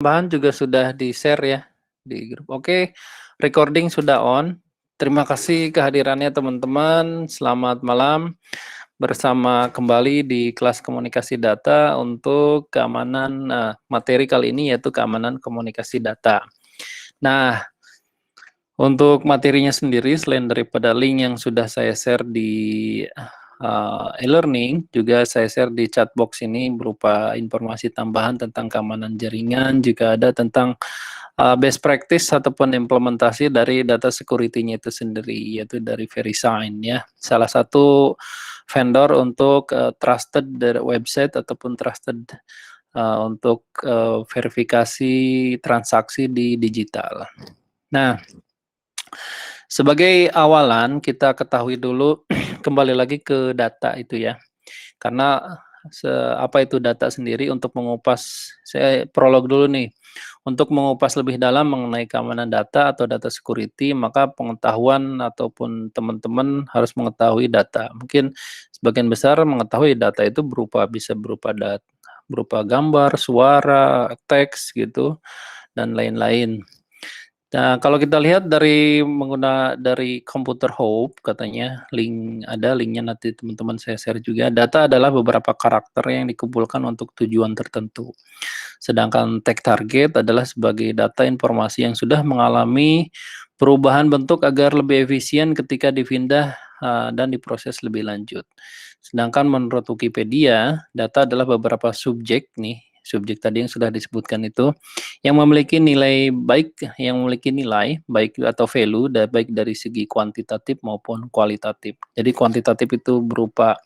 Tambahan juga sudah di-share ya di grup. Oke, recording sudah on. Terima kasih kehadirannya teman-teman. Selamat malam. Bersama kembali di kelas komunikasi data untuk keamanan materi kali ini yaitu keamanan komunikasi data. Nah, untuk materinya sendiri selain daripada link yang sudah saya share di e-learning, juga saya share di chat box ini berupa informasi tambahan tentang keamanan jaringan, juga ada tentang best practice ataupun implementasi dari data security-nya itu sendiri, yaitu dari VeriSign ya. Salah satu vendor untuk trusted website ataupun trusted untuk verifikasi transaksi di digital. Nah, sebagai awalan kita ketahui dulu kembali lagi ke data itu ya. Karena apa itu data sendiri untuk mengupas, saya prolog dulu nih. Untuk mengupas lebih dalam mengenai keamanan data atau data security, maka pengetahuan ataupun teman-teman harus mengetahui data. Mungkin sebagian besar mengetahui data itu bisa berupa berupa gambar, suara, teks gitu dan lain-lain. Nah, kalau kita lihat dari Computer Hope katanya ada linknya nanti teman-teman saya share juga. Data adalah beberapa karakter yang dikumpulkan untuk tujuan tertentu. Sedangkan tag target adalah sebagai data informasi yang sudah mengalami perubahan bentuk agar lebih efisien ketika dipindah dan diproses lebih lanjut. Sedangkan menurut Wikipedia, data adalah beberapa subjek tadi yang sudah disebutkan itu yang memiliki nilai baik atau value baik dari segi kuantitatif maupun kualitatif. Jadi kuantitatif itu berupa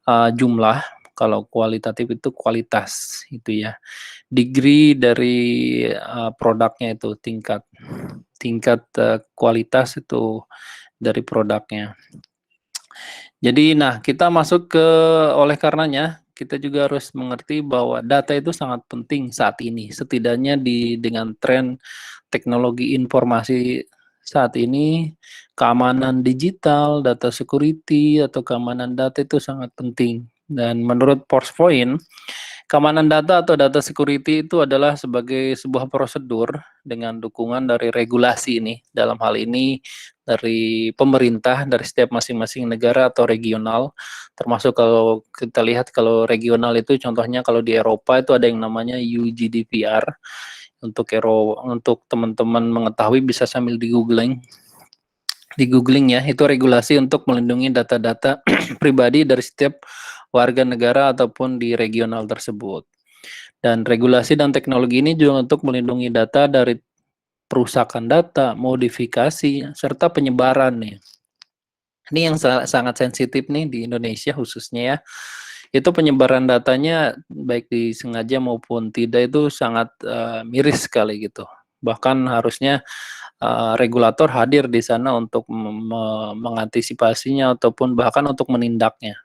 jumlah, kalau kualitatif itu kualitas itu ya. Degree dari produknya itu tingkat kualitas itu dari produknya. Jadi kita masuk ke oleh karenanya kita juga harus mengerti bahwa data itu sangat penting saat ini, setidaknya dengan tren teknologi informasi saat ini, keamanan digital, data security atau keamanan data itu sangat penting. Dan menurut Forcepoint, keamanan data atau data security itu adalah sebagai sebuah prosedur dengan dukungan dari regulasi ini. Dalam hal ini dari pemerintah, dari setiap masing-masing negara atau regional. Termasuk kalau kita lihat kalau regional itu contohnya kalau di Eropa itu ada yang namanya UGDPR. Untuk teman-teman mengetahui bisa sambil di googling ya, itu regulasi untuk melindungi data-data pribadi dari setiap warga negara ataupun di regional tersebut. Dan regulasi dan teknologi ini juga untuk melindungi data dari perusakan data, modifikasi, serta penyebaran nih. Ini yang sangat sensitif nih di Indonesia khususnya ya. Itu penyebaran datanya baik disengaja maupun tidak itu sangat miris sekali gitu. Bahkan harusnya regulator hadir di sana untuk mengantisipasinya ataupun bahkan untuk menindaknya.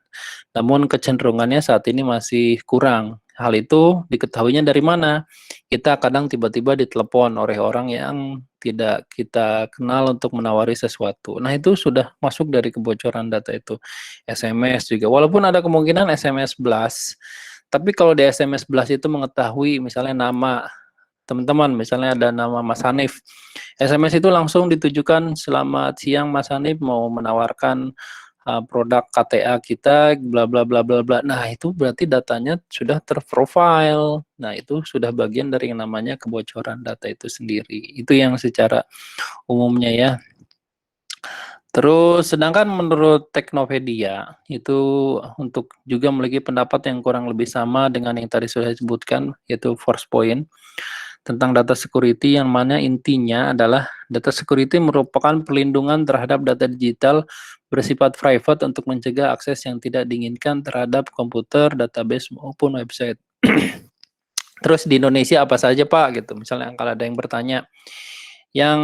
Namun kecenderungannya saat ini masih kurang. Hal itu diketahuinya dari mana? Kita kadang tiba-tiba ditelepon oleh orang yang tidak kita kenal untuk menawari sesuatu. Nah, itu sudah masuk dari kebocoran data itu. SMS juga. Walaupun ada kemungkinan SMS blast, tapi kalau di SMS blast itu mengetahui misalnya nama teman-teman, misalnya ada nama Mas Hanif. SMS itu langsung ditujukan, "Selamat siang Mas Hanif, mau menawarkan produk KTA kita bla bla bla bla bla." Nah, itu berarti datanya sudah terprofile. Nah, itu sudah bagian dari yang namanya kebocoran data itu sendiri. Itu yang secara umumnya ya. Terus sedangkan menurut Teknopedia itu untuk juga memiliki pendapat yang kurang lebih sama dengan yang tadi sudah disebutkan yaitu Forcepoint tentang data security yang mana intinya adalah data security merupakan perlindungan terhadap data digital bersifat private untuk mencegah akses yang tidak diinginkan terhadap komputer, database maupun website. Terus di Indonesia apa saja Pak gitu. Misalnya kalau ada yang bertanya yang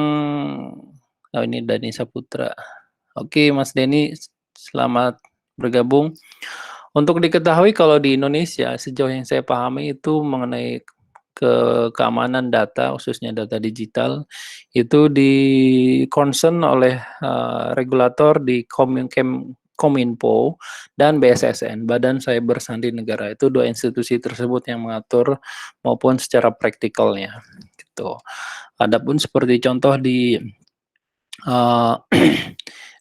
ini Dani Saputra. Oke, Mas Denny, selamat bergabung. Untuk diketahui kalau di Indonesia, sejauh yang saya pahami itu mengenai keamanan data, khususnya data digital, itu di concern oleh regulator di Kominfo dan BSSN, Badan Cyber Sandi Negara. Itu 2 institusi tersebut yang mengatur maupun secara praktikalnya, gitu. Adapun seperti contoh di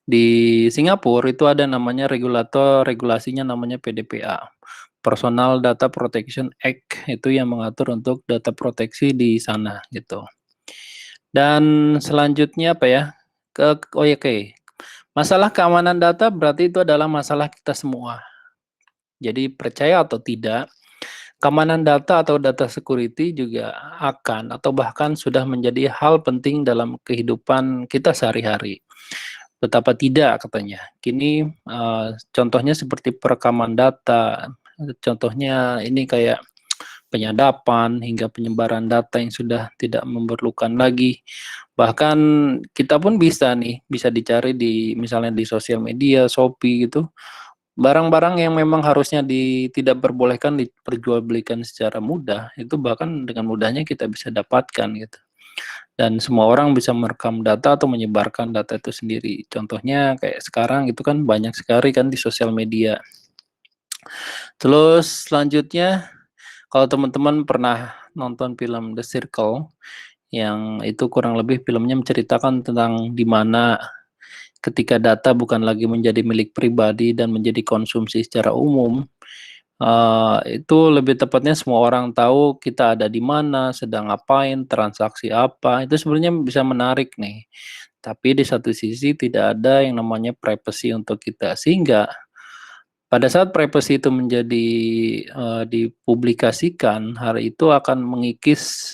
di Singapura itu ada namanya regulasinya namanya PDPA, Personal Data Protection Act, itu yang mengatur untuk data proteksi di sana, gitu. Dan selanjutnya apa ya, oke, masalah keamanan data berarti itu adalah masalah kita semua. Jadi percaya atau tidak, keamanan data atau data security juga akan atau bahkan sudah menjadi hal penting dalam kehidupan kita sehari-hari. Betapa tidak katanya. Kini contohnya seperti perekaman data, contohnya ini kayak penyadapan hingga penyebaran data yang sudah tidak memerlukan lagi. Bahkan kita pun bisa dicari di misalnya di sosial media, Shopee gitu. Barang-barang yang memang harusnya tidak diperbolehkan diperjualbelikan secara mudah, itu bahkan dengan mudahnya kita bisa dapatkan gitu. Dan semua orang bisa merekam data atau menyebarkan data itu sendiri. Contohnya kayak sekarang itu kan banyak sekali kan di sosial media. Terus selanjutnya kalau teman-teman pernah nonton film The Circle, yang itu kurang lebih filmnya menceritakan tentang di mana ketika data bukan lagi menjadi milik pribadi dan menjadi konsumsi secara umum, itu lebih tepatnya semua orang tahu kita ada di mana, sedang ngapain, transaksi apa, itu sebenarnya bisa menarik nih. Tapi di satu sisi tidak ada yang namanya privacy untuk kita, sehingga pada saat privacy itu menjadi dipublikasikan, hari itu akan mengikis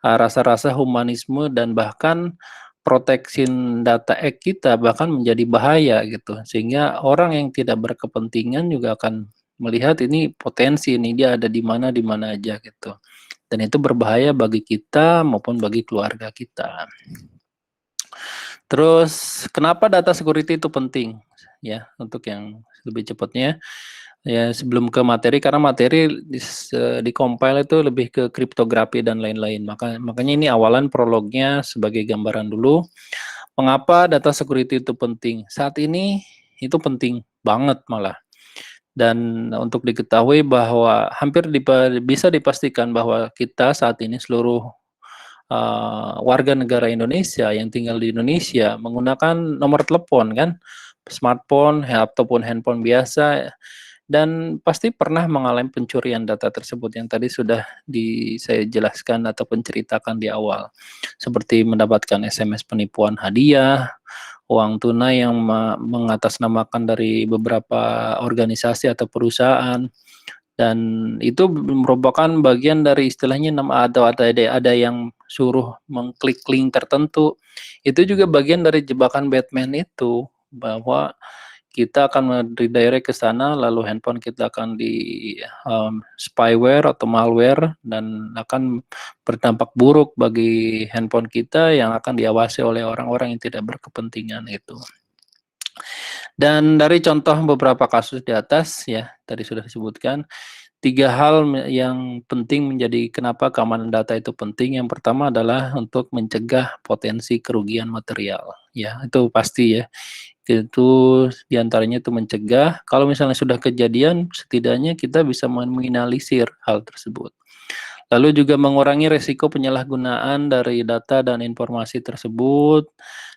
rasa-rasa humanisme dan bahkan proteksi data kita bahkan menjadi bahaya gitu. Sehingga orang yang tidak berkepentingan juga akan melihat ini potensi ini dia ada di mana aja gitu. Dan itu berbahaya bagi kita maupun bagi keluarga kita. Terus kenapa data security itu penting? Ya, untuk yang lebih cepatnya, ya sebelum ke materi, karena materi di compile itu lebih ke kriptografi dan lain-lain. Makanya ini awalan prolognya sebagai gambaran dulu. Mengapa data security itu penting? Saat ini itu penting banget malah. Dan untuk diketahui bahwa hampir bisa dipastikan bahwa kita saat ini seluruh warga negara Indonesia yang tinggal di Indonesia menggunakan nomor telepon kan, smartphone ataupun handphone biasa, dan pasti pernah mengalami pencurian data tersebut yang tadi sudah saya jelaskan ataupun ceritakan di awal, seperti mendapatkan SMS penipuan hadiah, uang tunai yang mengatasnamakan dari beberapa organisasi atau perusahaan, dan itu merupakan bagian dari istilahnya atau ada yang suruh mengklik link tertentu. Itu juga bagian dari jebakan Batman itu, bahwa kita akan redirect ke sana, lalu handphone kita akan di spyware atau malware, dan akan berdampak buruk bagi handphone kita yang akan diawasi oleh orang-orang yang tidak berkepentingan itu. Dan dari contoh beberapa kasus di atas ya, tadi sudah disebutkan, 3 hal yang penting menjadi kenapa keamanan data itu penting. Yang pertama adalah untuk mencegah potensi kerugian material. Ya, itu pasti ya. Itu diantaranya itu mencegah, kalau misalnya sudah kejadian, setidaknya kita bisa meminimalisir hal tersebut. Lalu juga mengurangi resiko penyalahgunaan dari data dan informasi tersebut.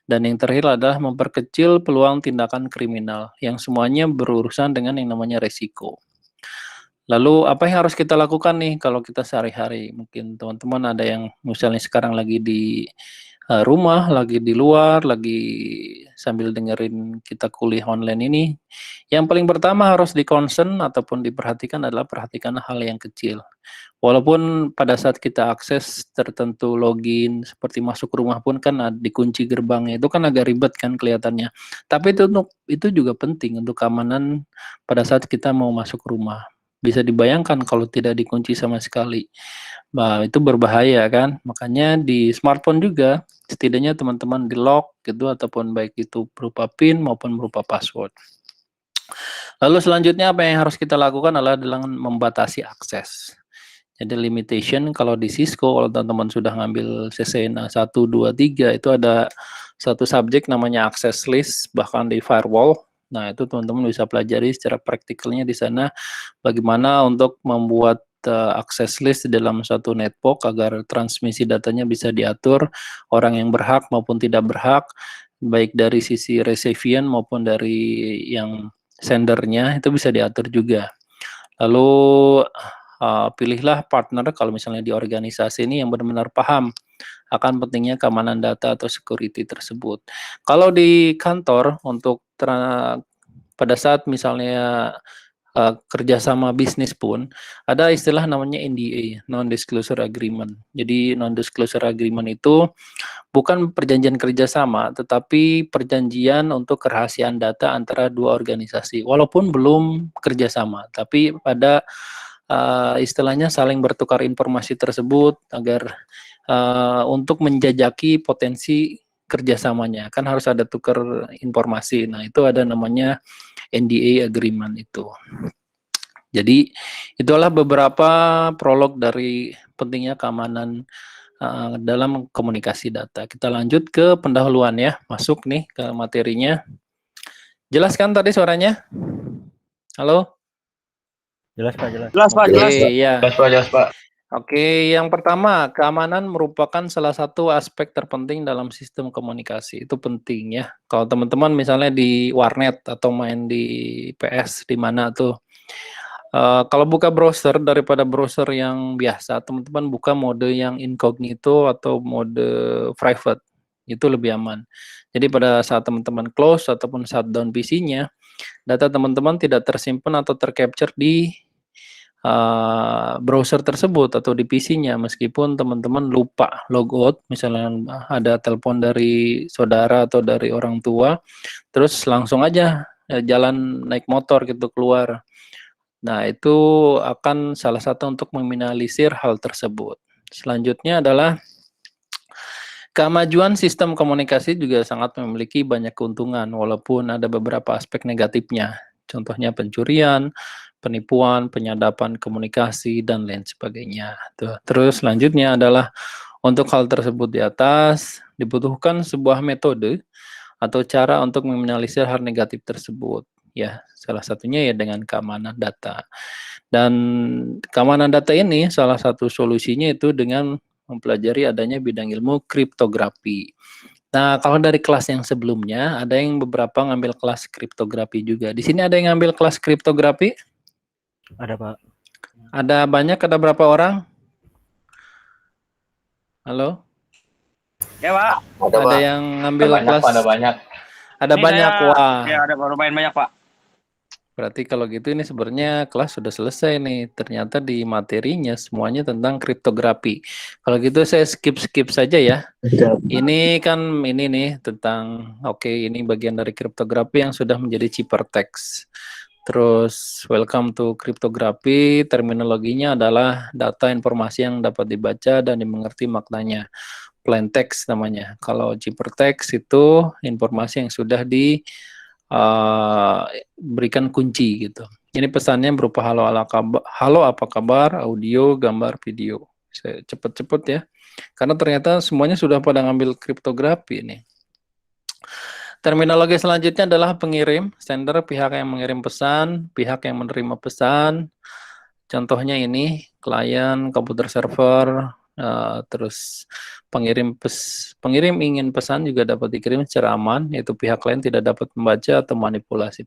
Dan yang terakhir adalah memperkecil peluang tindakan kriminal, yang semuanya berurusan dengan yang namanya resiko. Lalu apa yang harus kita lakukan nih kalau kita sehari-hari? Mungkin teman-teman ada yang misalnya sekarang lagi di rumah, lagi di luar, lagi sambil dengerin kita kuliah online ini. Yang paling pertama harus di-concern ataupun diperhatikan adalah perhatikan hal yang kecil. Walaupun pada saat kita akses tertentu login, seperti masuk rumah pun kan dikunci gerbangnya, itu kan agak ribet kan kelihatannya. Tapi itu juga penting untuk keamanan pada saat kita mau masuk rumah. Bisa dibayangkan kalau tidak dikunci sama sekali. Nah, itu berbahaya kan. Makanya di smartphone juga setidaknya teman-teman di lock gitu, ataupun baik itu berupa PIN maupun berupa password. Lalu selanjutnya apa yang harus kita lakukan adalah dengan membatasi akses. Jadi limitation kalau di Cisco, kalau teman-teman sudah ngambil CCNA 1, 2, 3, itu ada satu subjek namanya access list, bahkan di firewall. Nah, itu teman-teman bisa pelajari secara praktikalnya di sana bagaimana untuk membuat access list di dalam suatu network agar transmisi datanya bisa diatur orang yang berhak maupun tidak berhak, baik dari sisi recipient maupun dari yang sendernya itu bisa diatur juga. Lalu pilihlah partner kalau misalnya di organisasi ini yang benar-benar paham akan pentingnya keamanan data atau security tersebut. Kalau di kantor untuk pada saat misalnya kerjasama bisnis pun ada istilah namanya NDA, non-disclosure agreement. Jadi non-disclosure agreement itu bukan perjanjian kerjasama, tetapi perjanjian untuk kerahasiaan data antara dua organisasi. Walaupun belum kerjasama, tapi pada istilahnya saling bertukar informasi tersebut agar untuk menjajaki potensi kerjasamanya. Kan harus ada tukar informasi. Nah, itu ada namanya NDA agreement itu. Jadi, itulah beberapa prolog dari pentingnya keamanan dalam komunikasi data. Kita lanjut ke pendahuluan ya, masuk nih ke materinya. Jelaskan tadi suaranya? Halo? Jelas Pak, jelas. Jelas Pak, jelas. Oke, ya. Jelas Pak. Oke, yang pertama, keamanan merupakan salah satu aspek terpenting dalam sistem komunikasi. Itu penting ya. Kalau teman-teman misalnya di warnet atau main di PS di mana tuh, kalau buka browser daripada browser yang biasa, teman-teman buka mode yang incognito atau mode private. Itu lebih aman. Jadi pada saat teman-teman close ataupun shutdown PC-nya, data teman-teman tidak tersimpan atau tercapture di browser tersebut atau di PC-nya meskipun teman-teman lupa logout, misalnya ada telepon dari saudara atau dari orang tua, terus langsung aja jalan naik motor gitu keluar. Nah, itu akan salah satu untuk meminimalisir hal tersebut. Selanjutnya adalah kemajuan sistem komunikasi juga sangat memiliki banyak keuntungan walaupun ada beberapa aspek negatifnya. Contohnya pencurian, penipuan, penyadapan komunikasi, dan lain sebagainya. Terus selanjutnya adalah untuk hal tersebut di atas, dibutuhkan sebuah metode atau cara untuk meminimalisir hal negatif tersebut. Ya, salah satunya ya dengan keamanan data. Dan keamanan data ini salah satu solusinya itu dengan mempelajari adanya bidang ilmu kriptografi. Nah, kalau dari kelas yang sebelumnya, ada yang beberapa ngambil kelas kriptografi juga. Di sini ada yang ngambil kelas kriptografi? Ada Pak. Ada banyak, ada berapa orang? Halo? Ya Pak. Ada yang ngambil Ada banyak, kelas? Pak, ada banyak. Ada Ini banyak, wah. Ya, ada lumayan banyak Pak. Berarti kalau gitu ini sebenarnya kelas sudah selesai nih. Ternyata di materinya semuanya tentang kriptografi. Kalau gitu saya skip saja ya. Ini kan ini nih tentang ini bagian dari kriptografi yang sudah menjadi ciphertext. Terus welcome to kriptografi, terminologinya adalah data informasi yang dapat dibaca dan dimengerti maknanya. Plain text namanya. Kalau ciphertext itu informasi yang sudah berikan kunci gitu. Ini pesannya berupa halo apa kabar, audio, gambar, video. Saya cepet-cepet ya. Karena ternyata semuanya sudah pada ngambil kriptografi ini. Terminologi selanjutnya adalah pengirim, sender, pihak yang mengirim pesan, pihak yang menerima pesan. Contohnya ini, klien, komputer server, terus pengirim ingin pesan juga dapat dikirim secara aman, yaitu pihak lain tidak dapat membaca atau manipulasi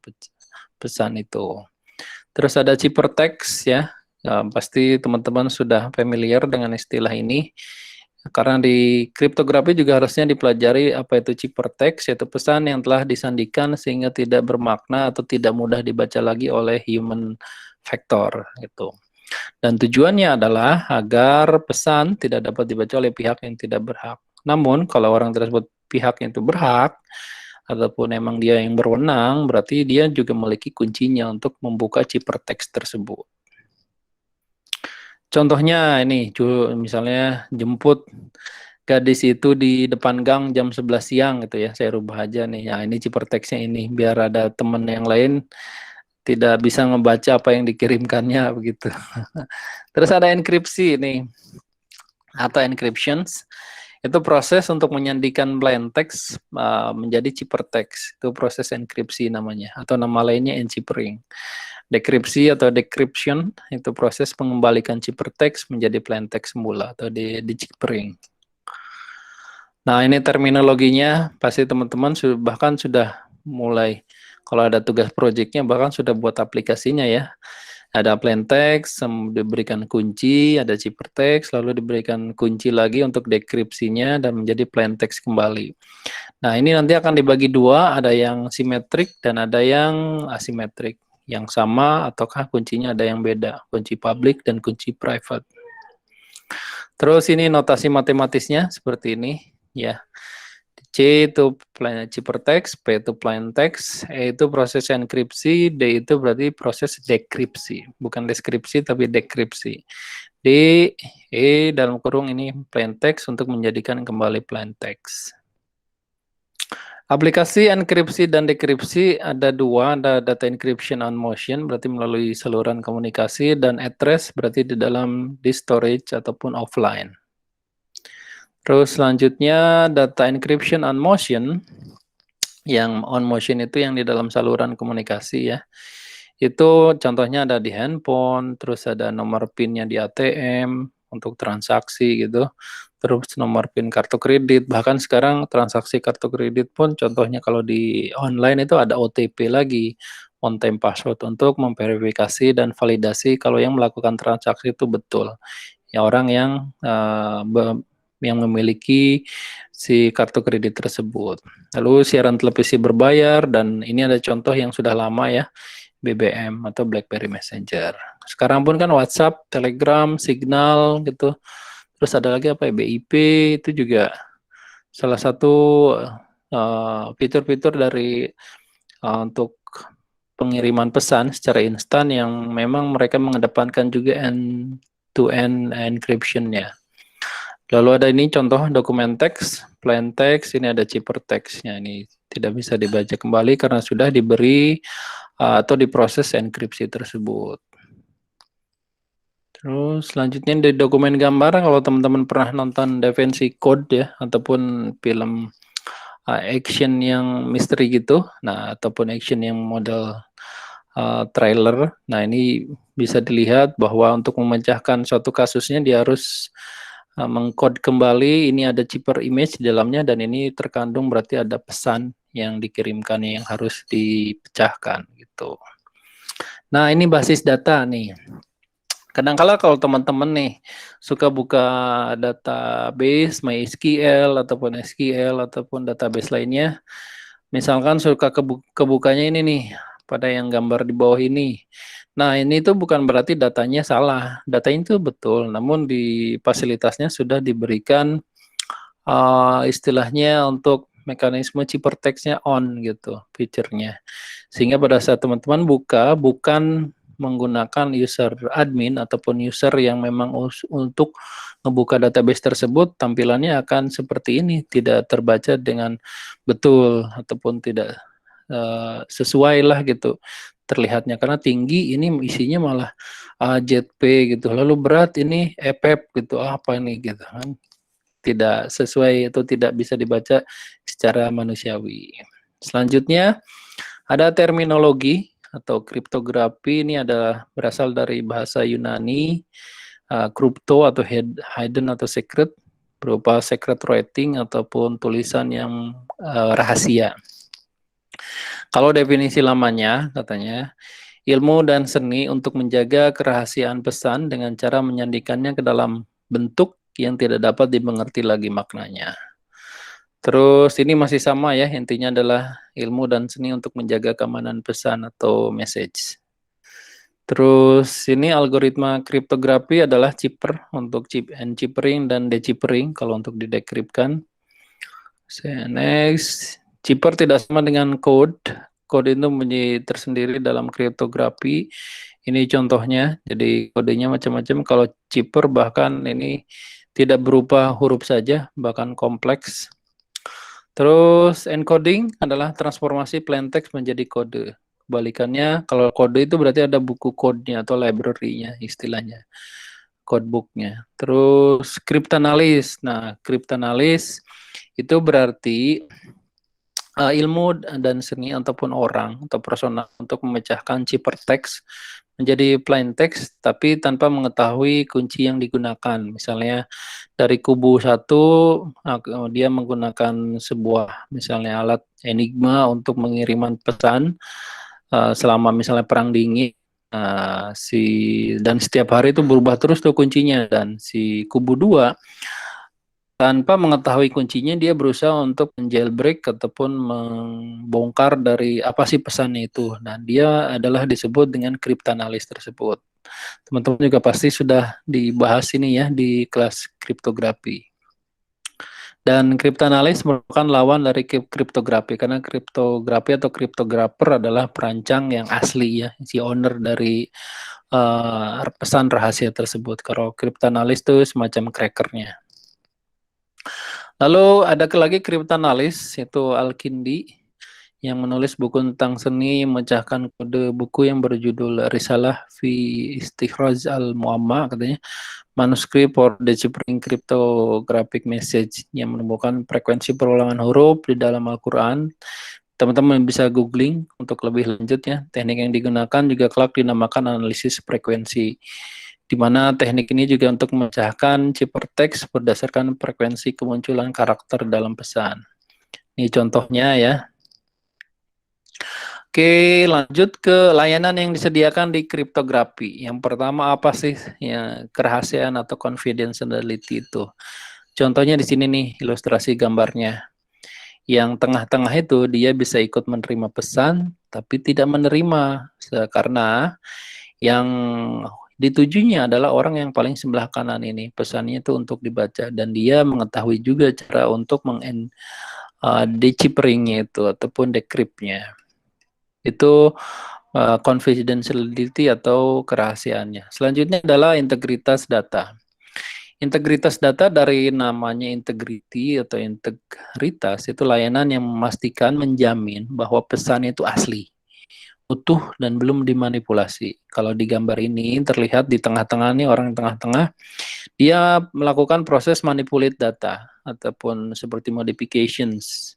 pesan itu. Terus ada ciphertext ya, pasti teman-teman sudah familiar dengan istilah ini. Karena di kriptografi juga harusnya dipelajari apa itu ciphertext, yaitu pesan yang telah disandikan sehingga tidak bermakna atau tidak mudah dibaca lagi oleh human factor gitu. Dan tujuannya adalah agar pesan tidak dapat dibaca oleh pihak yang tidak berhak. Namun kalau orang tersebut pihak yang itu berhak, ataupun emang dia yang berwenang, berarti dia juga memiliki kuncinya untuk membuka ciphertext tersebut. Contohnya ini, misalnya jemput gadis itu di depan gang jam 11 siang gitu ya, saya rubah aja nih. Nah, ini ciphertextnya ini, biar ada teman yang lain tidak bisa membaca apa yang dikirimkannya begitu. Terus ada enkripsi ini, atau encryptions. Itu proses untuk menyandikan plain text menjadi ciphertext. Itu proses enkripsi namanya, atau nama lainnya encipering. Dekripsi atau decryption itu proses mengembalikan ciphertext menjadi plain text semula atau di ciphering. Nah, ini terminologinya pasti teman-teman bahkan sudah mulai, kalau ada tugas proyeknya bahkan sudah buat aplikasinya ya. Ada plain text, diberikan kunci, ada ciphertext, lalu diberikan kunci lagi untuk dekripsinya dan menjadi plain text kembali. Nah, ini nanti akan dibagi dua, ada yang simetrik dan ada yang asimetrik. Yang sama ataukah kuncinya ada yang beda, kunci public dan kunci private. Terus ini notasi matematisnya seperti ini, ya. C itu ciphertext, P itu plain text, E itu proses enkripsi, D itu berarti proses dekripsi. Bukan deskripsi, tapi dekripsi. D, E dalam kurung ini plain text untuk menjadikan kembali plain text. Aplikasi enkripsi dan dekripsi ada dua, ada data encryption on motion, berarti melalui saluran komunikasi, dan at rest, berarti di dalam disk storage ataupun offline. Terus selanjutnya data encryption on motion, yang on motion itu yang di dalam saluran komunikasi ya. Itu contohnya ada di handphone, terus ada nomor PIN-nya di ATM untuk transaksi gitu. Terus nomor PIN kartu kredit, bahkan sekarang transaksi kartu kredit pun contohnya kalau di online itu ada OTP lagi, on time password, untuk memverifikasi dan validasi kalau yang melakukan transaksi itu betul. Ya, orang yang memiliki si kartu kredit tersebut. Lalu siaran televisi berbayar, dan ini ada contoh yang sudah lama ya, BBM atau BlackBerry Messenger. Sekarang pun kan WhatsApp, Telegram, Signal gitu. Terus ada lagi apa ya, BIP, itu juga salah satu fitur-fitur dari untuk pengiriman pesan secara instan yang memang mereka mengedepankan juga end-to-end encryption-nya. Lalu ada ini contoh dokumen teks, plain text, ini ada ciphertext-nya, ini tidak bisa dibaca kembali karena sudah diberi atau diproses enkripsi tersebut. Terus selanjutnya di dokumen gambar, kalau teman-teman pernah nonton Da Vinci Code ya, ataupun film action yang misteri gitu, nah ataupun action yang model trailer, nah ini bisa dilihat bahwa untuk memecahkan suatu kasusnya dia harus mengkode kembali, ini ada cipher image di dalamnya, dan ini terkandung berarti ada pesan yang dikirimkan yang harus dipecahkan gitu. Nah, ini basis data nih. Kadang-kala kalau teman-teman nih suka buka database MySQL ataupun SQL ataupun database lainnya, misalkan suka kebukanya ini nih, pada yang gambar di bawah ini. Nah, ini tuh bukan berarti datanya salah, datanya itu betul, namun di fasilitasnya sudah diberikan istilahnya untuk mekanisme ciphertext-nya on gitu, fiturnya. Sehingga pada saat teman-teman buka, bukan menggunakan user admin ataupun user yang memang untuk membuka database tersebut, tampilannya akan seperti ini, tidak terbaca dengan betul ataupun tidak sesuai lah gitu terlihatnya, karena tinggi ini isinya malah JP gitu, lalu berat ini EPEP gitu, apa ini gitu kan, tidak sesuai atau tidak bisa dibaca secara manusiawi. Selanjutnya ada terminologi atau kriptografi, ini adalah berasal dari bahasa Yunani, crypto atau hidden atau secret, berupa secret writing ataupun tulisan yang rahasia. Kalau definisi lamanya katanya, ilmu dan seni untuk menjaga kerahasiaan pesan dengan cara menyandikannya ke dalam bentuk yang tidak dapat dimengerti lagi maknanya. Terus ini masih sama ya, intinya adalah ilmu dan seni untuk menjaga keamanan pesan atau message. Terus ini algoritma kriptografi adalah cipher untuk encipering dan deciphering kalau untuk didekripkan. Next, cipher tidak sama dengan code. Kode itu menjadi tersendiri dalam kriptografi. Ini contohnya, jadi kodenya macam-macam. Kalau cipher bahkan ini tidak berupa huruf saja, bahkan kompleks. Terus encoding adalah transformasi plain text menjadi kode. Kebalikannya, kalau kode itu berarti ada buku kodenya atau library-nya istilahnya. codebooknya. Terus cryptanalysis. Nah, cryptanalysis itu berarti ilmu dan seni ataupun orang atau personal untuk memecahkan ciphertext menjadi plain text tapi tanpa mengetahui kunci yang digunakan. Misalnya dari kubu satu dia menggunakan sebuah misalnya alat Enigma untuk mengiriman pesan selama misalnya perang dingin. Dan setiap hari itu berubah terus tuh kuncinya, dan si kubu 2 tanpa mengetahui kuncinya dia berusaha untuk menjailbreak ataupun membongkar dari apa sih pesannya itu. Nah, dia adalah disebut dengan cryptanalysis tersebut. Teman-teman juga pasti sudah dibahas ini ya di kelas kriptografi. Dan cryptanalysis merupakan lawan dari kriptografi, karena kriptografi atau cryptographer adalah perancang yang asli ya, si owner dari pesan rahasia tersebut. Kalau cryptanalysis itu semacam crackernya. Lalu ada lagi cryptanalysis, yaitu Al-Kindi, yang menulis buku tentang seni memecahkan kode buku yang berjudul Risalah fi Istikhraj al-Muamma, katanya, manuskrip for deciphering cryptographic message, yang menemukan frekuensi perulangan huruf di dalam Al-Quran. Teman-teman bisa googling untuk lebih lanjut ya. Teknik yang digunakan juga kelak dinamakan analisis frekuensi, di mana teknik ini juga untuk memecahkan ciphertext berdasarkan frekuensi kemunculan karakter dalam pesan. Ini contohnya ya. Oke, lanjut ke layanan yang disediakan di kriptografi. Yang pertama apa sih ya, kerahasiaan atau confidentiality itu? Contohnya di sini nih ilustrasi gambarnya. Yang tengah-tengah itu dia bisa ikut menerima pesan tapi tidak menerima, karena yang ditujunya adalah orang yang paling sebelah kanan ini. Pesannya itu untuk dibaca, dan dia mengetahui juga cara untuk decipheringnya itu ataupun decryptnya. Itu confidentiality atau kerahasiaannya. Selanjutnya adalah integritas data. Integritas data dari namanya integrity atau integritas, itu layanan yang memastikan, menjamin bahwa pesan itu asli, utuh, dan belum dimanipulasi. Kalau di gambar ini terlihat di tengah-tengah nih, orang tengah-tengah, dia melakukan proses manipulate data ataupun seperti modifications.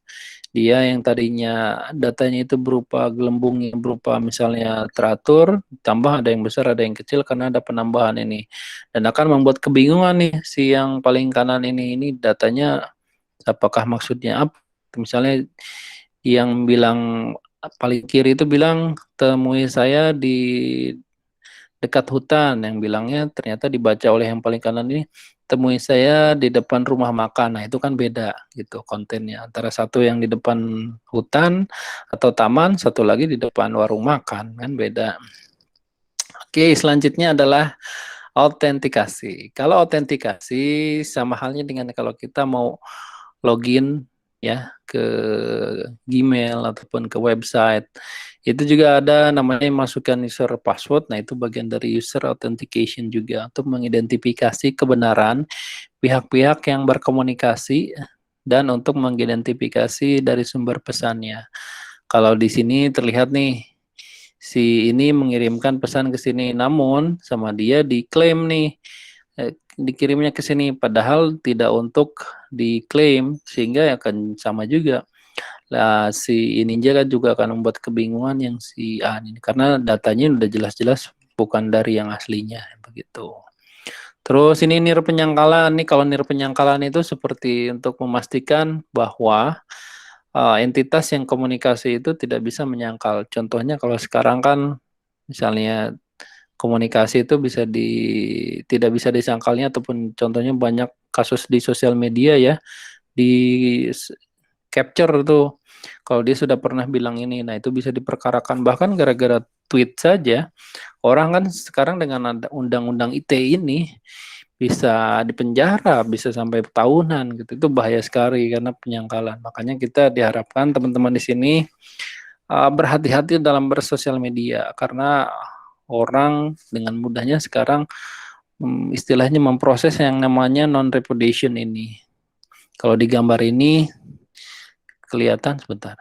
Dia yang tadinya datanya itu berupa gelembung yang berupa misalnya teratur, tambah ada yang besar, ada yang kecil karena ada penambahan ini. Dan akan membuat kebingungan nih si yang paling kanan ini datanya apakah maksudnya apa. Misalnya yang bilang paling kiri itu bilang temui saya di dekat hutan, yang bilangnya ternyata dibaca oleh yang paling kanan ini temui saya di depan rumah makan. Nah, itu kan beda gitu kontennya antara satu yang di depan hutan atau taman, satu lagi di depan warung makan, kan beda. Oke, selanjutnya adalah autentikasi. Kalau autentikasi sama halnya dengan kalau kita mau login ya ke Gmail ataupun ke website, itu juga ada namanya masukkan user password. Nah, itu bagian dari user authentication juga untuk mengidentifikasi kebenaran pihak-pihak yang berkomunikasi dan untuk mengidentifikasi dari sumber pesannya. Kalau di sini terlihat nih, si ini mengirimkan pesan ke sini, namun sama dia diklaim nih dikirimnya ke sini, padahal tidak untuk diklaim, sehingga akan sama juga. Nah, si Ninja kan juga akan membuat kebingungan yang si A ini, karena datanya udah jelas-jelas bukan dari yang aslinya, begitu. Terus ini nir penyangkalan nih, kalau nir penyangkalan itu seperti untuk memastikan bahwa entitas yang komunikasi itu tidak bisa menyangkal. Contohnya kalau sekarang kan misalnya komunikasi itu tidak bisa disangkalnya, ataupun contohnya banyak kasus di sosial media ya, di capture tuh kalau dia sudah pernah bilang ini, nah itu bisa diperkarakan. Bahkan gara-gara tweet saja orang kan sekarang dengan ada undang-undang ITE ini bisa dipenjara, bisa sampai tahunan gitu. Itu bahaya sekali karena penyangkalan. Makanya kita diharapkan teman-teman di sini berhati-hati dalam bersosial media, karena orang dengan mudahnya sekarang istilahnya memproses yang namanya non-repudiation ini. Kalau di gambar ini kelihatan sebentar.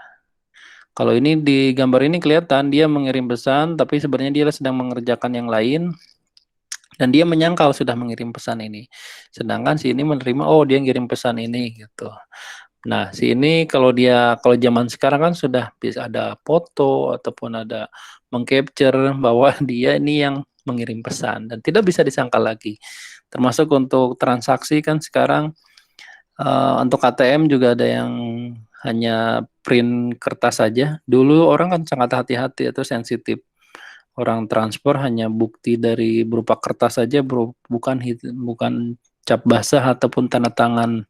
Kalau ini di gambar ini kelihatan dia mengirim pesan, tapi sebenarnya dia sedang mengerjakan yang lain. dan dia menyangkal sudah mengirim pesan ini. Sedangkan si ini menerima, oh dia ngirim pesan ini gitu. Nah, si ini kalau zaman sekarang kan sudah bisa ada foto ataupun ada mengcapture bahwa dia ini yang mengirim pesan dan tidak bisa disangkal lagi. Termasuk untuk transaksi kan sekarang untuk ATM juga ada yang hanya print kertas saja. Dulu orang kan sangat hati-hati atau sensitif. Orang transfer hanya bukti dari berupa kertas saja, bukan cap basah ataupun tanda tangan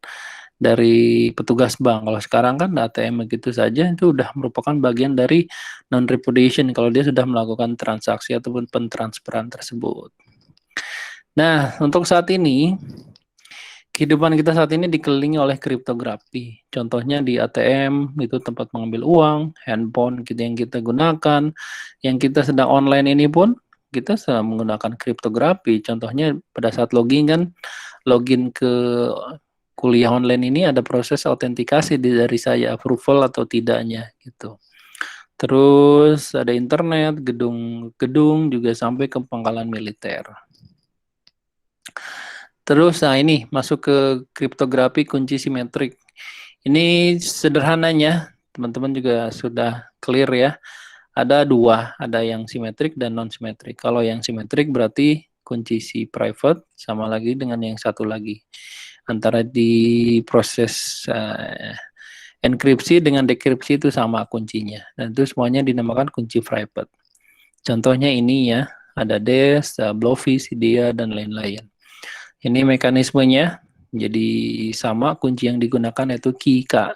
dari petugas bank. Kalau sekarang kan ATM begitu saja itu sudah merupakan bagian dari non repudiation kalau dia sudah melakukan transaksi ataupun pentransferan tersebut. Nah, untuk saat ini kehidupan kita saat ini dikelilingi oleh kriptografi. Contohnya di ATM itu tempat mengambil uang, handphone yang kita gunakan, yang kita sedang online ini pun kita sedang menggunakan kriptografi. Contohnya pada saat login ke kuliah online ini ada proses autentikasi dari saya approval atau tidaknya gitu. Terus ada internet, gedung juga sampai ke pangkalan militer. Terus, nah ini masuk ke kriptografi kunci simetrik. Ini sederhananya, teman-teman juga sudah clear ya. Ada dua, ada yang simetrik dan non-simetrik. Kalau yang simetrik berarti kunci si private sama lagi dengan yang satu lagi. Antara di proses enkripsi dengan dekripsi itu sama kuncinya. Dan itu semuanya dinamakan kunci private. Contohnya ini ya, ada DES, Blowfish, Idea, dan lain-lain. Ini mekanismenya, jadi sama kunci yang digunakan yaitu key K.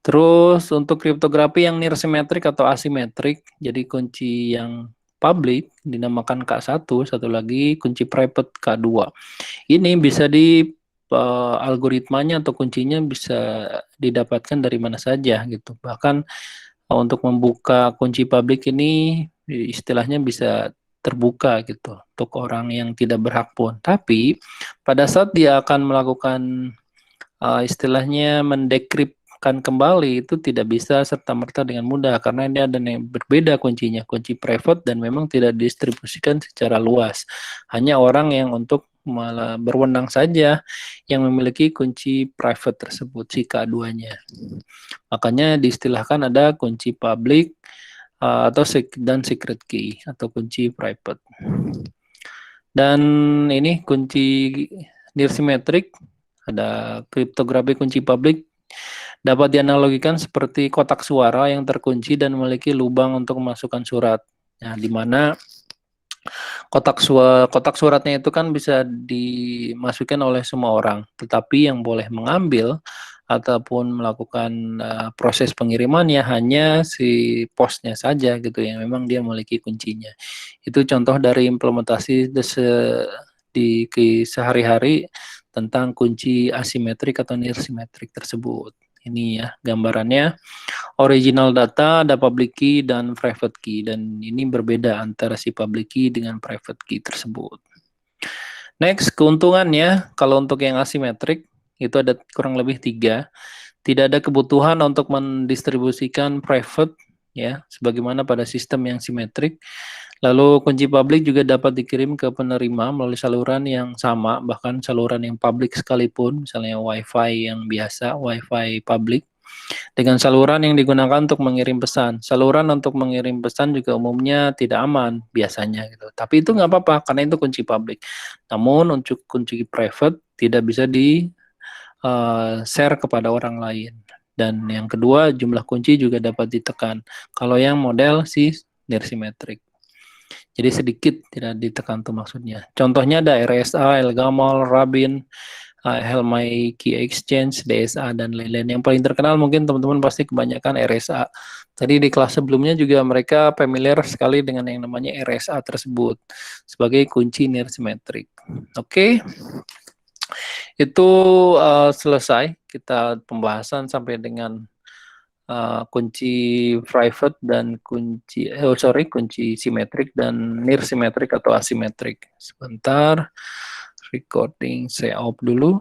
Terus untuk kriptografi yang near symmetric atau asimetrik, jadi kunci yang public dinamakan K1, satu lagi kunci private K2. Ini bisa algoritmanya atau kuncinya bisa didapatkan dari mana saja gitu. Bahkan untuk membuka kunci public ini istilahnya bisa terbuka gitu untuk orang yang tidak berhak pun. Tapi pada saat dia akan melakukan istilahnya mendekripkan kembali itu tidak bisa serta-merta dengan mudah karena ini ada yang berbeda kuncinya, kunci private dan memang tidak didistribusikan secara luas. Hanya orang yang untuk malah berwenang saja yang memiliki kunci private tersebut, si K2-nya. Makanya diistilahkan ada kunci public atau secret key atau kunci private. Dan ini kunci near symmetric, ada kriptografi kunci public, dapat dianalogikan seperti kotak suara yang terkunci dan memiliki lubang untuk memasukkan surat. Nah, di mana kotak suratnya itu kan bisa dimasukkan oleh semua orang, tetapi yang boleh mengambil ataupun melakukan proses pengirimannya hanya si posnya saja gitu yang memang dia memiliki kuncinya. Itu contoh dari implementasi di sehari-hari tentang kunci asimetrik atau near symmetric tersebut. Ini ya gambarannya. Original data ada public key dan private key dan ini berbeda antara si public key dengan private key tersebut. Next, keuntungannya kalau untuk yang asimetrik itu ada kurang lebih 3. Tidak ada kebutuhan untuk mendistribusikan private ya sebagaimana pada sistem yang simetrik. Lalu kunci publik juga dapat dikirim ke penerima melalui saluran yang sama, bahkan saluran yang publik sekalipun, misalnya WiFi yang biasa, WiFi publik, dengan saluran yang digunakan untuk mengirim pesan. Saluran untuk mengirim pesan juga umumnya tidak aman biasanya gitu. Tapi itu nggak apa-apa karena itu kunci publik. Namun untuk kunci private tidak bisa share kepada orang lain. Dan yang kedua, jumlah kunci juga dapat ditekan. Kalau yang model si near symmetric. Jadi sedikit tidak ditekan tuh maksudnya. Contohnya ada RSA, Elgamal, Rabin, Helmai Key Exchange, DSA, dan lain-lain. Yang paling terkenal mungkin teman-teman pasti kebanyakan RSA. Tadi di kelas sebelumnya juga mereka familiar sekali dengan yang namanya RSA tersebut sebagai kunci near symmetric. Oke. Itu selesai kita pembahasan sampai dengan kunci private dan kunci simetrik dan near symmetric atau asimetrik. Sebentar, recording saya off dulu.